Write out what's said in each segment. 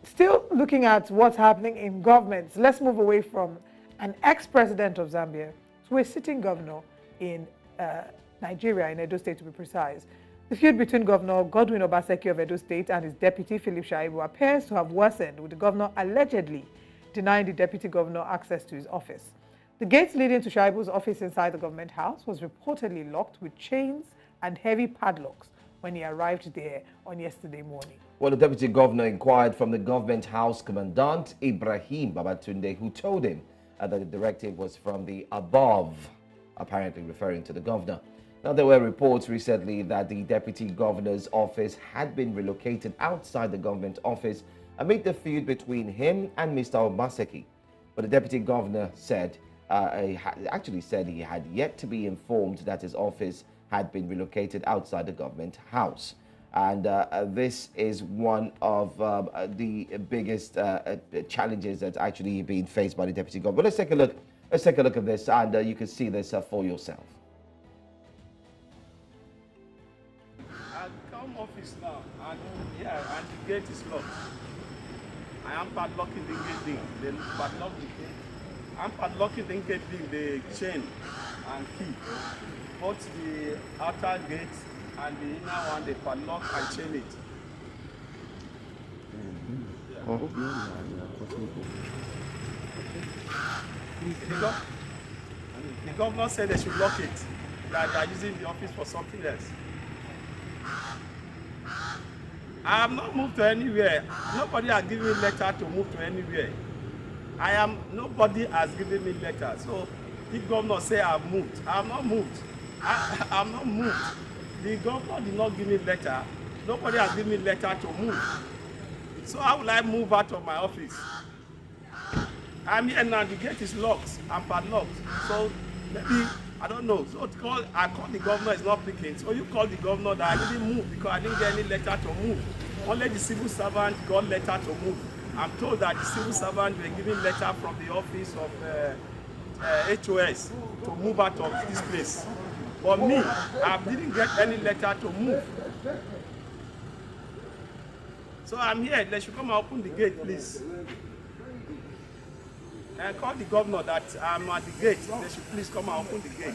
Still looking at what's happening in governments, let's move away from an ex-president of Zambia to a sitting governor in Nigeria, in Edo State to be precise. The feud between Governor Godwin Obaseki of Edo State and his deputy, Philip Shaibu, appears to have worsened, with the governor allegedly denying the deputy governor access to his office. The gates leading to Shaibu's office inside the government house was reportedly locked with chains and heavy padlocks when he arrived there on yesterday morning. Well, the deputy governor inquired from the Government House Commandant, Ibrahim Babatunde, who told him that the directive was from the above, apparently referring to the governor. Now, there were reports recently that the deputy governor's office had been relocated outside the government office amid the feud between him and Mr. Obaseki. But the deputy governor said, actually said he had yet to be informed that his office had been relocated outside the government house. And this is one of the biggest challenges that's actually being faced by the deputy governor. But let's take a look. Let's take a look at this, and you can see this for yourself. I come office now, and the gate is locked. I am padlocking the gate thing. Then padlock the gate. I'm padlocking the gate thing, the chain and key. Both the outer gate and the inner one, they padlock and chain it. The governor said they should lock it, that they are using the office for something else. I have not moved to anywhere. Nobody has given me letter to move to anywhere. Nobody has given me letter. So if governor say I have moved, I have not moved. I have not moved. The governor did not give me letter. Nobody has given me letter to move. So how will I move out of my office? I'm here now, the gate is locked and padlocked. So maybe, I don't know. So I call the governor, is not picking. So you call the governor that I didn't move because I didn't get any letter to move. Only the civil servant got letter to move. I'm told that the civil servant were given letter from the office of HOS to move out of this place. But me, I didn't get any letter to move. So I'm here. They should come and open the gate, please. And call the governor that I'm at the gate. They should please come and open the gate.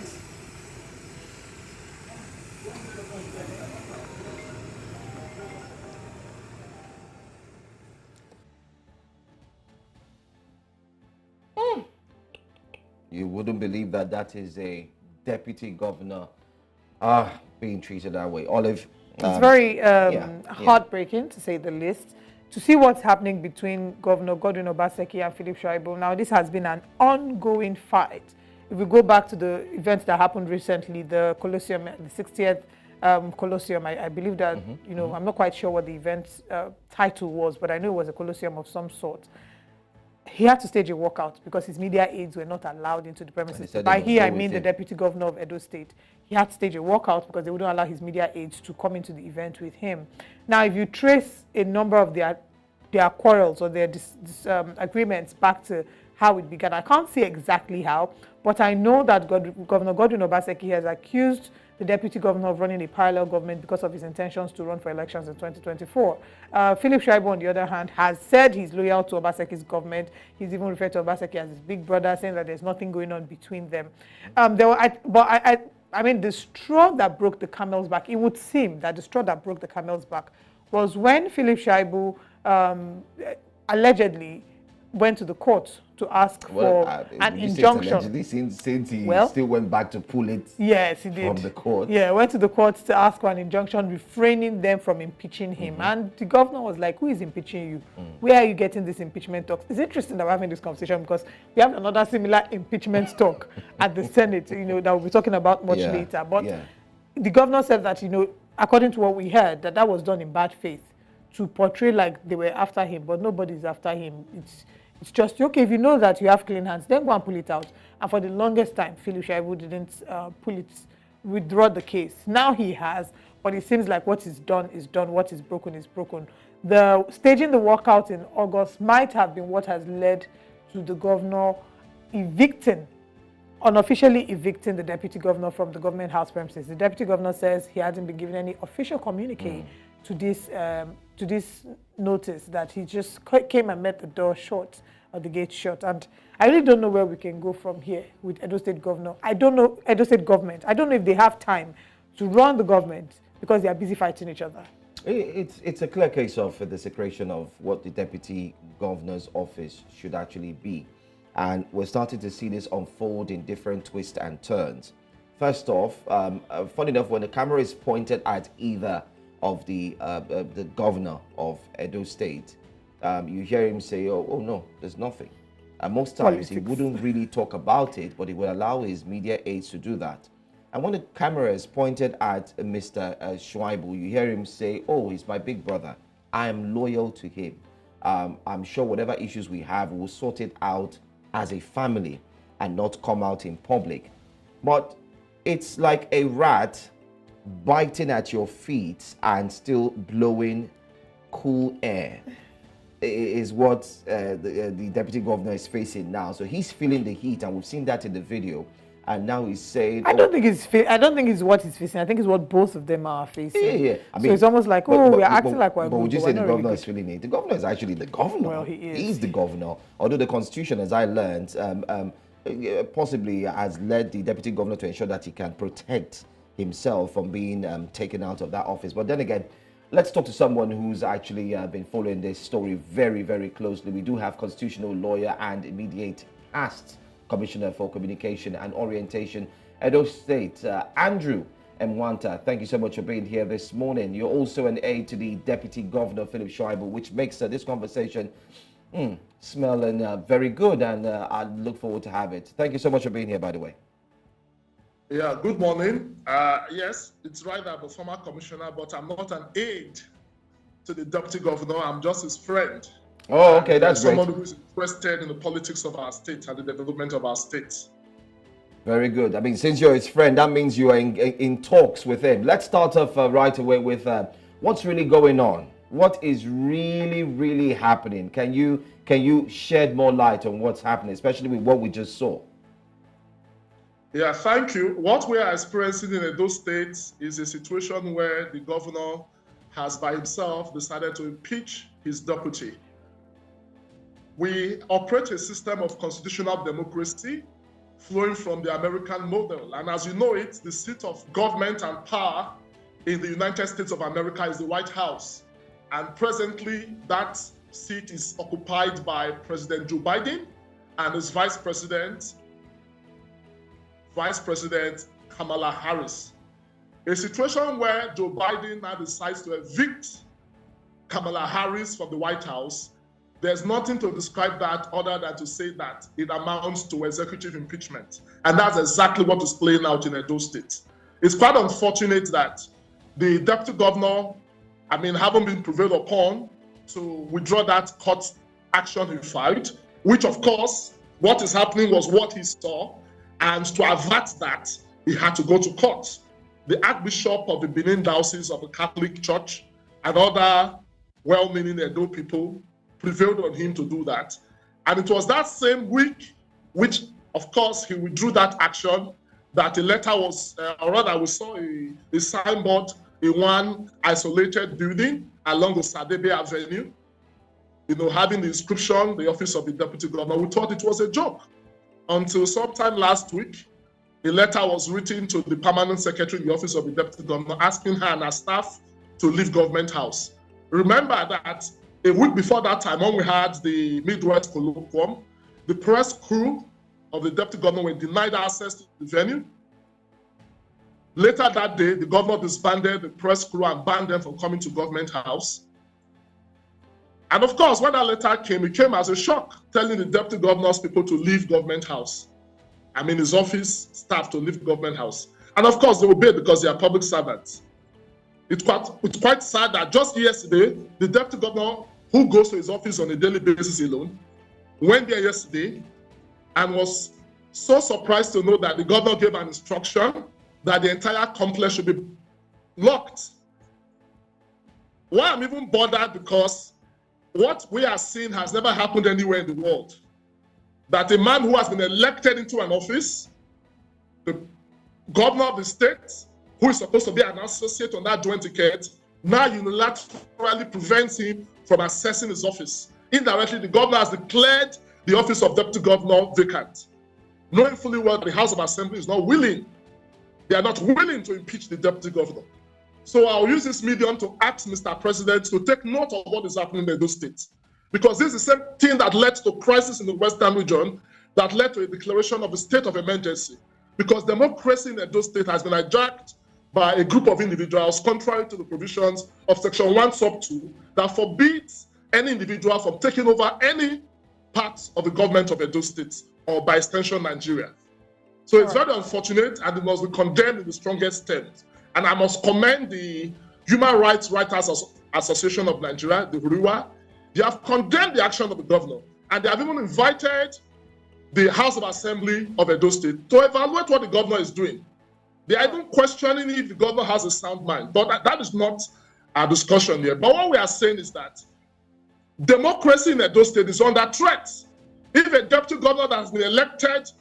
You wouldn't believe that that is a deputy governor being treated that way. Olive. It's very heartbreaking, to say the least, to see what's happening between Governor Godwin Obaseki and Philip Shaibu. Now, this has been an ongoing fight. If we go back to the events that happened recently, the Colosseum, the 60th Colosseum, I believe that, I'm not quite sure what the event title was, but I know it was a Colosseum of some sort. He had to stage a walkout because his media aides were not allowed into the premises. By he, I mean the deputy governor of Edo State. He had to stage a walkout because they wouldn't allow his media aides to come into the event with him. Now, if you trace a number of their quarrels or their agreements back to how it began, I can't see exactly how, but I know that Governor Godwin Obaseki has accused the deputy governor of running a parallel government because of his intentions to run for elections in 2024. Philip Shaibu, on the other hand, has said he's loyal to Obaseki's government. He's even referred to Obaseki as his big brother, saying that there's nothing going on between them. I mean, the straw that broke the camel's back, it would seem that the straw that broke the camel's back was when Philip Shaibu allegedly went to the court to ask for an injunction. Allegedly, since he still went back to pull it yes, he did. From the court. Yeah, went to the court to ask for an injunction refraining them from impeaching him. And the governor was like, who is impeaching you? Where are you getting this impeachment talk? It's interesting that we're having this conversation because we have another similar impeachment talk at the Senate, that we'll be talking about much later. But the governor said that, according to what we heard, that was done in bad faith to portray like they were after him, but nobody's after him. It's just, okay, if you know that you have clean hands, then go and pull it out. And for the longest time, Philip Shaibu didn't withdraw the case. Now he has, but it seems like what is done is done, what is broken is broken. The staging the walkout in August might have been what has led to the governor unofficially evicting the deputy governor from the government house premises. The deputy governor says he hasn't been given any official communique to this notice that he just came and met the door shut or the gate shut. And I really don't know where we can go from here with Edo State Governor. I don't know Edo State government. I don't know if they have time to run the government because they are busy fighting each other. It's a clear case of the desecration of what the deputy governor's office should actually be. And we're starting to see this unfold in different twists and turns. First off, funny enough, when the camera is pointed at either of the governor of Edo State, you hear him say, oh no, there's nothing. And most times he wouldn't really talk about it, but he would allow his media aides to do that. And when the camera is pointed at Mr. Shaibu, you hear him say, oh, he's my big brother. I am loyal to him. I'm sure whatever issues we have, we'll sort it out as a family and not come out in public. But it's like a rat biting at your feet and still blowing cool air is what the deputy governor is facing now. So he's feeling the heat, and we've seen that in the video. And now he's saying, I don't think it's what he's facing. I think it's what both of them are facing. Yeah. I mean, so it's almost like, we're acting like we're good. But would you say the not governor really is feeling it? The governor is actually the governor. Well, he is. He's the governor. Although the constitution, as I learned, possibly has led the deputy governor to ensure that he can protect himself from being taken out of that office. But then again, let's talk to someone who's actually been following this story very, very closely. We do have constitutional lawyer and immediate past Commissioner for Communication and Orientation, Edo State, Andrew Emwanta. Thank you so much for being here this morning. You're also an aide to the Deputy Governor, Philip Shaibu, which makes this conversation smelling very good, and I look forward to have it. Thank you so much for being here, by the way. Yeah, good morning. Yes, it's right that I'm a former commissioner, but I'm not an aide to the Deputy Governor. I'm just his friend. Oh, okay, that's great. Someone who's interested in the politics of our state and the development of our state. Very good. I mean, since you're his friend, that means you are in talks with him. Let's start off right away with what's really going on. What is really happening? Can you shed more light on what's happening, especially with what we just saw? Yeah, thank you. What we are experiencing in Edo State is a situation where the governor has by himself decided to impeach his deputy. We operate a system of constitutional democracy flowing from the American model. And as you know it, the seat of government and power in the United States of America is the White House. And presently, that seat is occupied by President Joe Biden and his Vice President Kamala Harris. A situation where Joe Biden now decides to evict Kamala Harris from the White House. There's nothing to describe that other than to say that it amounts to executive impeachment. And that's exactly what is playing out in Edo State. It's quite unfortunate that the deputy governor, haven't been prevailed upon to withdraw that court action he filed, which of course, what is happening was what he saw. And to avert that, he had to go to court. The Archbishop of the Benin Diocese of the Catholic Church and other well-meaning Edo people prevailed on him to do that. And it was that same week, which of course he withdrew that action, that a letter was, or rather we saw a signboard in one isolated building along the Sadebe Avenue, having the inscription, the office of the deputy governor. We thought it was a joke until sometime last week, a letter was written to the permanent secretary in the office of the deputy governor asking her and her staff to leave Government House. Remember that a week before that time, when we had the Midwest colloquium, the press crew of the deputy governor were denied access to the venue. Later that day, the governor disbanded the press crew and banned them from coming to Government House. And of course, when that letter came, it came as a shock, telling the deputy governor's people to leave Government House. His office staff to leave Government House. And of course, they obeyed because they are public servants. It's quite sad that just yesterday, the deputy governor, who goes to his office on a daily basis alone, went there yesterday and was so surprised to know that the governor gave an instruction that the entire complex should be locked. Why I'm even bothered, because what we are seeing has never happened anywhere in the world. That a man who has been elected into an office, the governor of the state, who is supposed to be an associate on that joint ticket, now unilaterally prevents him from accessing his office. Indirectly, the governor has declared the office of deputy governor vacant, knowing fully well the House of Assembly is not willing. They are not willing to impeach the deputy governor. So I'll use this medium to ask Mr. President to take note of what is happening in Edo State. Because this is the same thing that led to crisis in the Western region, that led to a declaration of a state of emergency. Because democracy in Edo State has been hijacked by a group of individuals contrary to the provisions of Section 1 Sub 2 that forbids any individual from taking over any part of the government of Edo State or by extension Nigeria. So it's very unfortunate and it must be condemned in the strongest terms. And I must commend the Human Rights Writers Association of Nigeria, the HURIWA. They have condemned the action of the governor and they have even invited the House of Assembly of Edo State to evaluate what the governor is doing. They are even questioning if the governor has a sound mind, but that is not our discussion here. But what we are saying is that democracy in Edo State is under threat. If a deputy governor that has been elected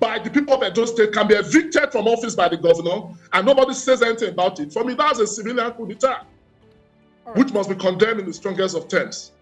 by the people of Edo State can be evicted from office by the governor and nobody says anything about it, for me that's a civilian coup d'etat, which must be condemned in the strongest of terms.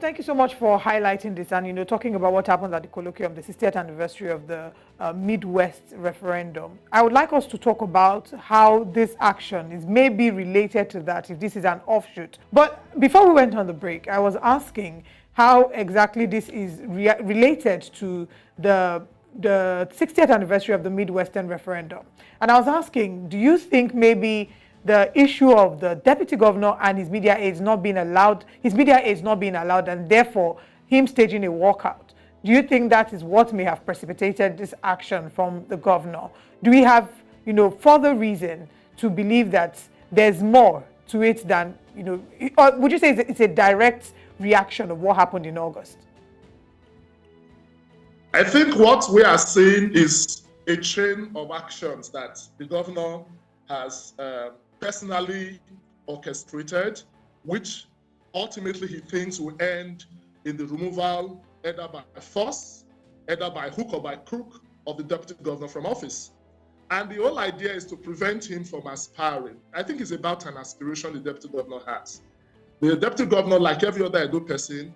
Thank you so much for highlighting this and, talking about what happened at the colloquium, the 60th anniversary of the Midwest referendum. I would like us to talk about how this action is maybe related to that, if this is an offshoot. But before we went on the break, I was asking how exactly this is related to the 60th anniversary of the Midwestern referendum. And I was asking, do you think maybe the issue of the deputy governor and his media aides not being allowed, and therefore him staging a walkout, do you think that is what may have precipitated this action from the governor? Do we have, further reason to believe that there's more to it than, or would you say it's a direct reaction of what happened in August? I think what we are seeing is a chain of actions that the governor has personally orchestrated, which ultimately he thinks will end in the removal, either by force, either by hook or by crook, of the deputy governor from office. And the whole idea is to prevent him from aspiring. I think it's about an aspiration the deputy governor has. The deputy governor, like every other Edo person,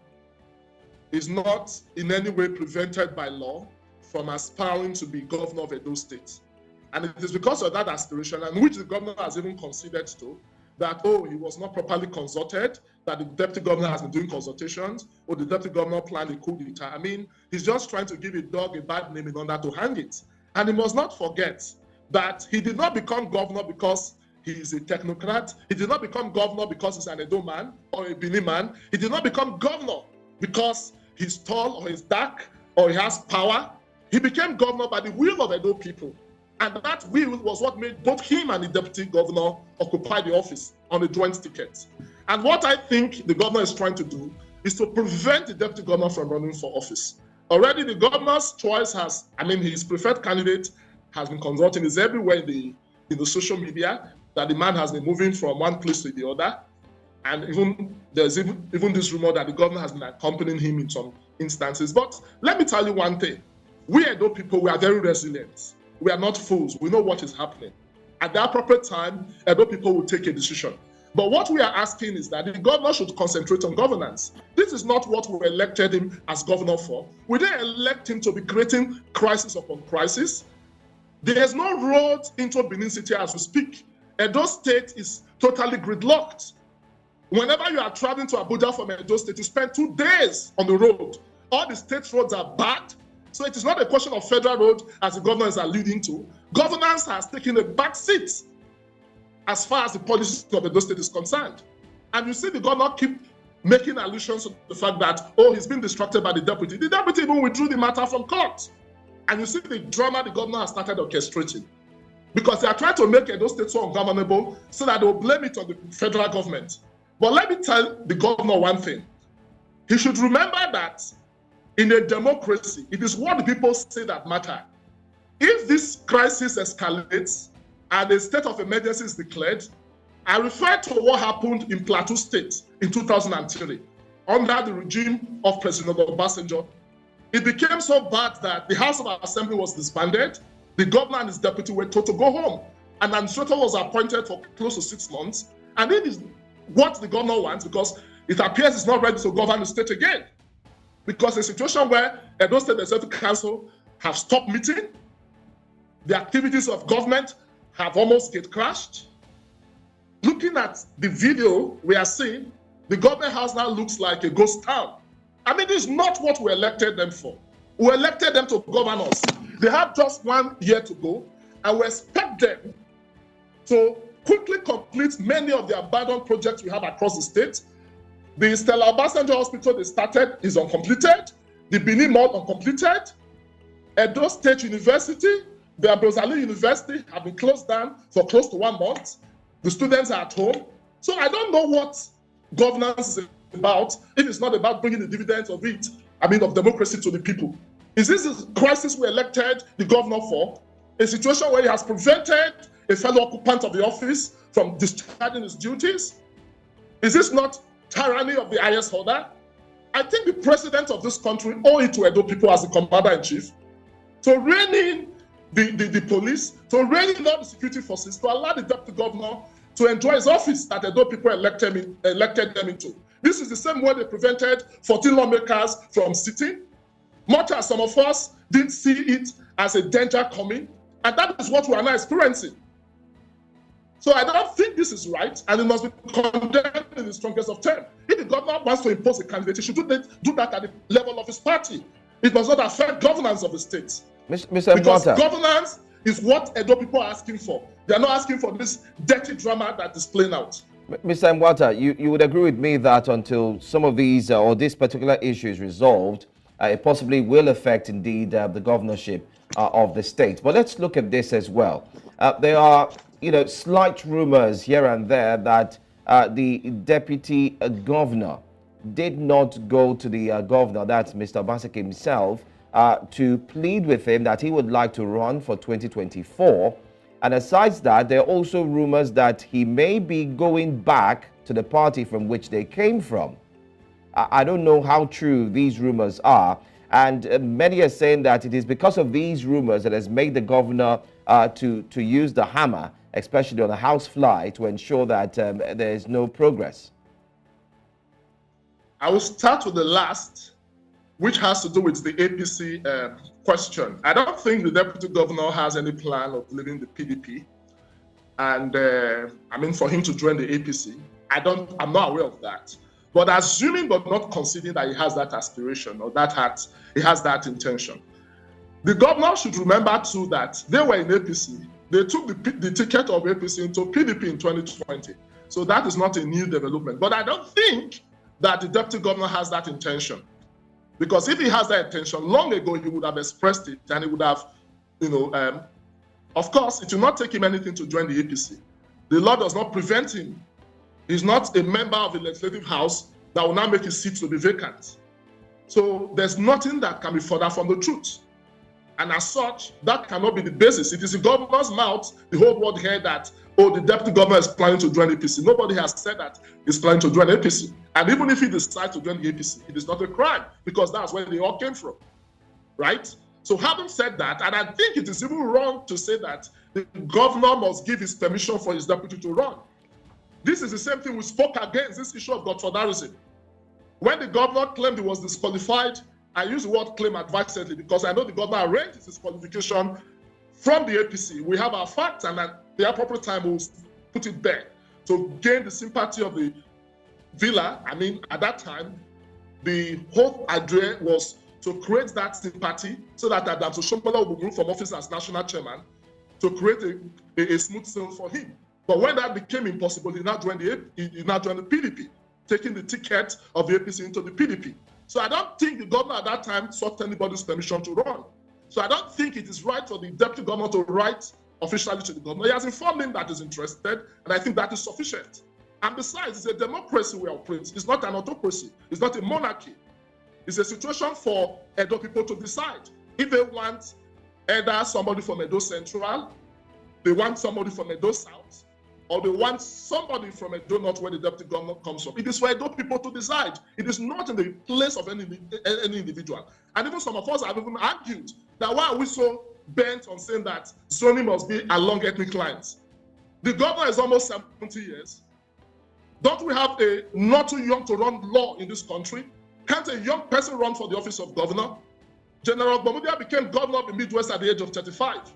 is not in any way prevented by law from aspiring to be governor of Edo State. And it is because of that aspiration, and which the governor has even conceded to, that, he was not properly consulted, that the deputy governor has been doing consultations, or the deputy governor planned a coup d'etat. I mean, he's just trying to give a dog a bad name in order to hang it. And he must not forget that he did not become governor because he is a technocrat. He did not become governor because he's an Edo man or a Bini man. He did not become governor because he's tall or he's dark or he has power. He became governor by the will of Edo people. And that will was what made both him and the deputy governor occupy the office on a joint ticket. And what I think the governor is trying to do is to prevent the deputy governor from running for office. Already the governor's choice his preferred candidate has been consulting, is everywhere in the social media, that the man has been moving from one place to the other. And there's even this rumor that the governor has been accompanying him in some instances. But let me tell you one thing. We Edo people, we are very resilient. We are not fools. We know what is happening. At the appropriate time, Edo people will take a decision. But what we are asking is that the governor should concentrate on governance. This is not what we elected him as governor for. We didn't elect him to be creating crisis upon crisis. There is no road into Benin City as we speak. Edo State is totally gridlocked. Whenever you are traveling to Abuja from Edo State, you spend 2 days on the road. All the state roads are bad. So it is not a question of federal road, as the governor is alluding to. Governance has taken a back seat as far as the policy of Edo State is concerned. And you see the governor keep making allusions to the fact that, he's been distracted by the deputy. The deputy even withdrew the matter from court. And you see the drama the governor has started orchestrating. Because they are trying to make Edo State so ungovernable so that they'll blame it on the federal government. But let me tell the governor one thing. He should remember that in a democracy, it is what the people say that matter. If this crisis escalates and a state of emergency is declared, I refer to what happened in Plateau State in 2003 under the regime of President Obasanjo. It became so bad that the House of Assembly was disbanded, the governor and his deputy were told to go home. An administrator was appointed for close to 6 months, and in his what the governor wants, because it appears he's not ready to govern the state again. Because a situation where Edo State Executive Council have stopped meeting, the activities of government have almost get crashed. Looking at the video we are seeing, the government house now looks like a ghost town. I mean, this is not what we elected them for. We elected them to govern us. They have just 1 year to go, and we expect them to quickly complete many of the abandoned projects we have across the state. The Stella Obasanjo Hospital they started is uncompleted. The Benin Mall uncompleted. Edo State University, the Abrozali University have been closed down for close to 1 month. The students are at home. So I don't know what governance is about if it's not about bringing the dividends of it, of democracy to the people. Is this a crisis we elected the governor for? A situation where he has prevented a fellow occupant of the office from discharging his duties? Is this not tyranny of the highest order? I think the president of this country owe it to Edo people as the commander-in-chief to rein in the police, to rein in all the security forces, to allow the deputy governor to enjoy his office that Edo people elected them into. This is the same way they prevented 14 lawmakers from sitting, much as some of us didn't see it as a danger coming, and that is what we are now experiencing. So I don't think this is right, and it must be condemned in the strongest of terms. If the governor wants to impose a candidate, he should do that at the level of his party. It must not affect governance of the state. Mr. Because Emwanta, governance is what Edo people are asking for. They are not asking for this dirty drama that is playing out. Mr. Emwanta, you would agree with me that until some of these or this particular issue is resolved, it possibly will affect indeed the governorship of the state. But let's look at this as well. There are, slight rumors here and there that the deputy governor did not go to the governor, that's Mr. Obaseki himself, to plead with him that he would like to run for 2024. And aside that, there are also rumors that he may be going back to the party from which they came from. I don't know how true these rumors are. And many are saying that it is because of these rumors that has made the governor to use the hammer, especially on a house fly, to ensure that there is no progress. I will start with the last, which has to do with the APC question. I don't think the deputy governor has any plan of leaving the PDP. And for him to join the APC, I'm not aware of that. But assuming but not considering that he has that aspiration or he has that intention, the governor should remember too that they were in APC. They took the ticket of APC into PDP in 2020. So that is not a new development. But I don't think that the deputy governor has that intention. Because if he has that intention, long ago he would have expressed it and he would have, of course, it will not take him anything to join the APC. The law does not prevent him. He's not a member of the legislative house that will now make his seat to be vacant. So there's nothing that can be further from the truth. And as such, that cannot be the basis. It is the governor's mouth, the whole world heard that, the deputy governor is planning to join APC. Nobody has said that he's planning to join APC. And even if he decides to join the APC, it is not a crime because that's where they all came from, right? So having said that, and I think it is even wrong to say that the governor must give his permission for his deputy to run. This is the same thing we spoke against, this issue of godfatherism. When the governor claimed he was disqualified, I use the word claim advisedly because I know the governor arranged his disqualification from the APC. We have our facts, and at the appropriate time we'll put it there to gain the sympathy of the villa. At that time, the whole idea was to create that sympathy so that Adams Oshombala will be moved from office as national chairman to create a smooth sail for him. But when that became impossible, he now joined the PDP, taking the ticket of the APC into the PDP. So I don't think the governor at that time sought anybody's permission to run. So I don't think it is right for the deputy governor to write officially to the governor. He has informed him that he's interested, and I think that is sufficient. And besides, it's a democracy we operate. It's not an autocracy. It's not a monarchy. It's a situation for Edo people to decide. If they want either somebody from Edo Central, they want somebody from Edo South, or they want somebody from Edo North where the deputy governor comes from. It is for Edo people to decide. It is not in the place of any individual. And even some of us have even argued that why are we so bent on saying that zoning must be along ethnic lines? The governor is almost 70 years. Don't we have a not too young to run law in this country? Can't a young person run for the office of governor? General Bamudia became governor of the Midwest at the age of 35.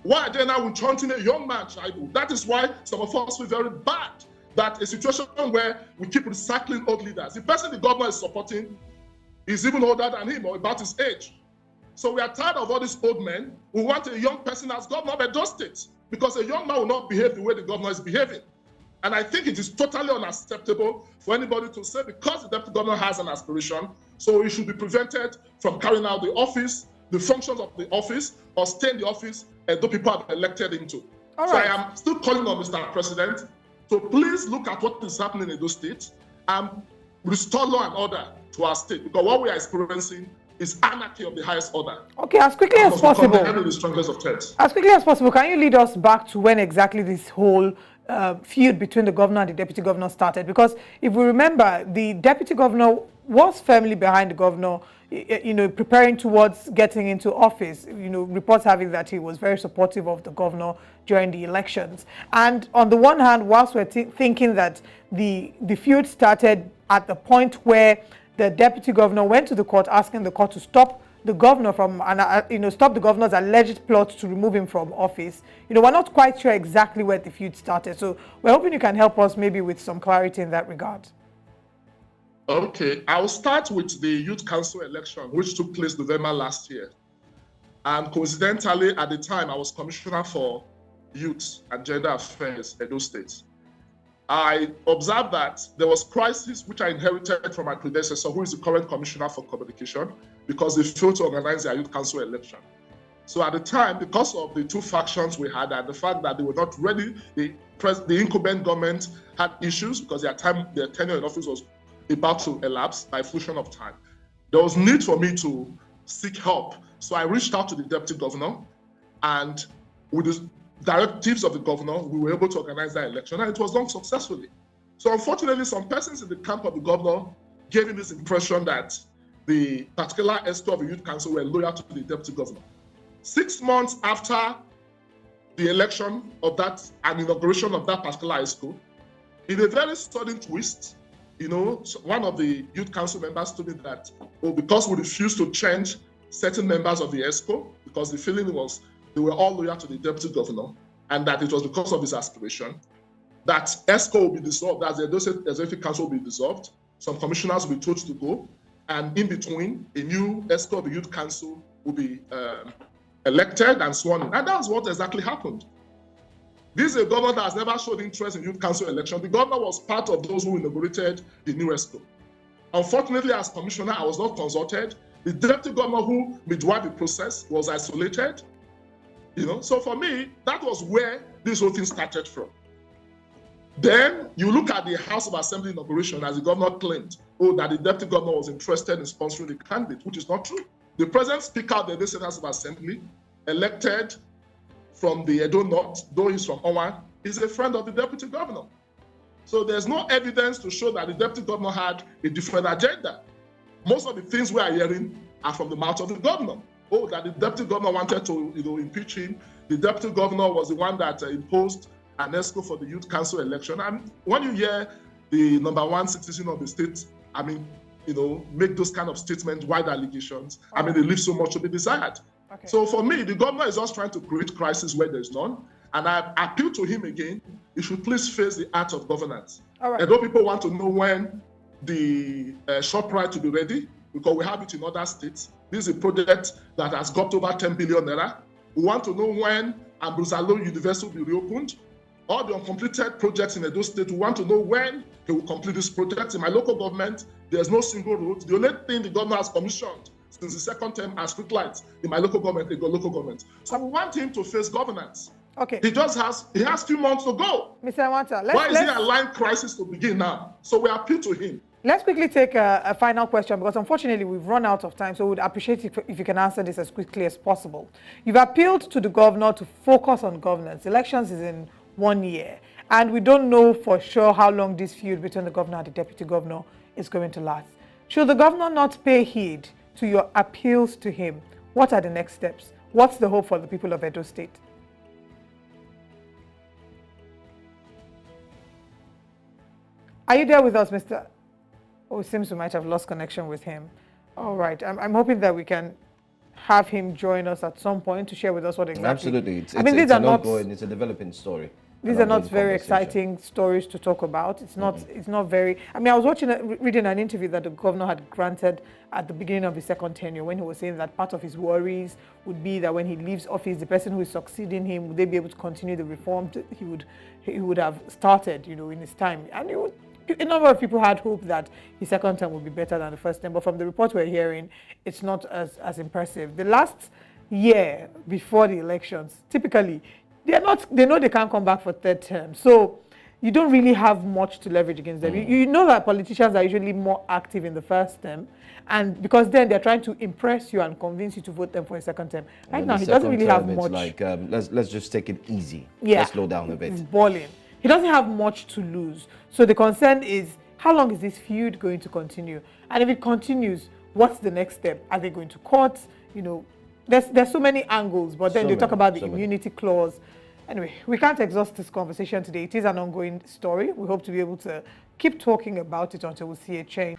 Why are they now hunting a young man, Shaibu? That is why some of us feel very bad that a situation where we keep recycling old leaders. The person the governor is supporting is even older than him or about his age. So we are tired of all these old men. We want a young person as governor of Edo State because a young man will not behave the way the governor is behaving. And I think it is totally unacceptable for anybody to say because the deputy governor has an aspiration, so he should be prevented from carrying out the office, the functions of the office, or stay in the office and the people have elected him to. All so right. I am still calling on Mr. President to please look at what is happening in Edo State and restore law and order to our state, because what we are experiencing is anarchy of the highest order. Okay, as quickly as possible. The strongest of threats. As quickly as possible, can you lead us back to when exactly this whole feud between the governor and the deputy governor started? Because if we remember, the deputy governor was firmly behind the governor, preparing towards getting into office. Reports having that he was very supportive of the governor during the elections. And on the one hand, whilst we're thinking that the feud started at the point where the deputy governor went to the court asking the court to stop the governor from, stop the governor's alleged plot to remove him from office. We're not quite sure exactly where the feud started. So we're hoping you can help us maybe with some clarity in that regard. Okay, I'll start with the Youth Council election, which took place November last year. And coincidentally, at the time, I was Commissioner for Youth and Gender Affairs, Edo State. I observed that there was crisis which I inherited from my predecessor, who is the current Commissioner for Communication, because they failed to organize their Youth Council election. So at the time, because of the two factions we had and the fact that they were not ready, the incumbent government had issues because their tenure in office was about to elapse by fruition of time. There was need for me to seek help. So I reached out to the deputy governor, and with the directives of the governor, we were able to organize that election, and it was done successfully. So unfortunately, some persons in the camp of the governor gave him this impression that the particular ESCO of the Youth Council were loyal to the deputy governor. 6 months after the election of that and inauguration of that particular ESCO, in a very sudden twist, one of the Youth Council members told me that, because we refused to change certain members of the ESCO, because the feeling was they were all loyal to the deputy governor, and that it was because of his aspiration, that ESCO will be dissolved, that the Edo State Executive Council will be dissolved, some commissioners will be told to go, and in between, a new ESCO of the Youth Council will be elected and sworn in. And that's what exactly happened. This is a governor that has never showed interest in Youth Council election. The governor was part of those who inaugurated the new ESCO. Unfortunately, as commissioner, I was not consulted. The deputy governor who midwifed the process was isolated. So for me, that was where this whole thing started from. Then you look at the House of Assembly inauguration, as the governor claimed, that the deputy governor was interested in sponsoring the candidate, which is not true. The present speaker of the Edo State House of Assembly, elected from the Edo North, though he's from Owan, is a friend of the deputy governor. So there's no evidence to show that the deputy governor had a different agenda. Most of the things we are hearing are from the mouth of the governor. That the deputy governor wanted to, impeach him. The deputy governor was the one that imposed an ESCO for the Youth Council election. And when you hear the number one citizen of the state, make those kind of statements, wide allegations, they leave so much to be desired. Okay. So for me, the governor is just trying to create crisis where there's none. And I appeal to him again, he should please face the art of governance. All right. Edo people want to know when the ShopRite to be ready, because we have it in other states. This is a project that has got over 10 billion naira. We want to know when Ambrosalo University will be reopened. All the uncompleted projects in Edo State, we want to know when he will complete this project. In my local government, there's no single road. The only thing the governor has commissioned since the second term are street lights in my local government. So we want him to face governance. Okay. He has few months to go. Mr. Emwanta, why is he allowing crisis to begin now? So we appeal to him. Let's quickly take a final question, because unfortunately we've run out of time, so we'd appreciate if you can answer this as quickly as possible. You've appealed to the governor to focus on governance. Elections is in 1 year, and we don't know for sure how long this feud between the governor and the deputy governor is going to last. Should the governor not pay heed to your appeals to him, what are the next steps? What's the hope for the people of Edo State? Are you there with us, Mr.? Oh, it seems we might have lost connection with him. All right. I'm hoping that we can have him join us at some point to share with us what exactly. Absolutely. It's a developing story. These are not very exciting stories to talk about. It's not. It's not very. I mean, I was reading an interview that the governor had granted at the beginning of his second tenure, when he was saying that part of his worries would be that when he leaves office, the person who is succeeding him, would they be able to continue the reform he would have started, in his time, and a number of people had hope that his second term would be better than the first term, but from the report we're hearing, it's not as impressive. The last year before the elections, typically, they know they can't come back for third term. So you don't really have much to leverage against them. You know that politicians are usually more active in the first term, and because then they're trying to impress you and convince you to vote them for a second term. Right now, he doesn't really have much. It's like, let's just take it easy. Yeah. Let's slow down a bit. It's balling. He doesn't have much to lose. So the concern is, how long is this feud going to continue? And if it continues, what's the next step? Are they going to court? There's so many angles, but then they talk about the immunity clause. Anyway, we can't exhaust this conversation today. It is an ongoing story. We hope to be able to keep talking about it until we see a change.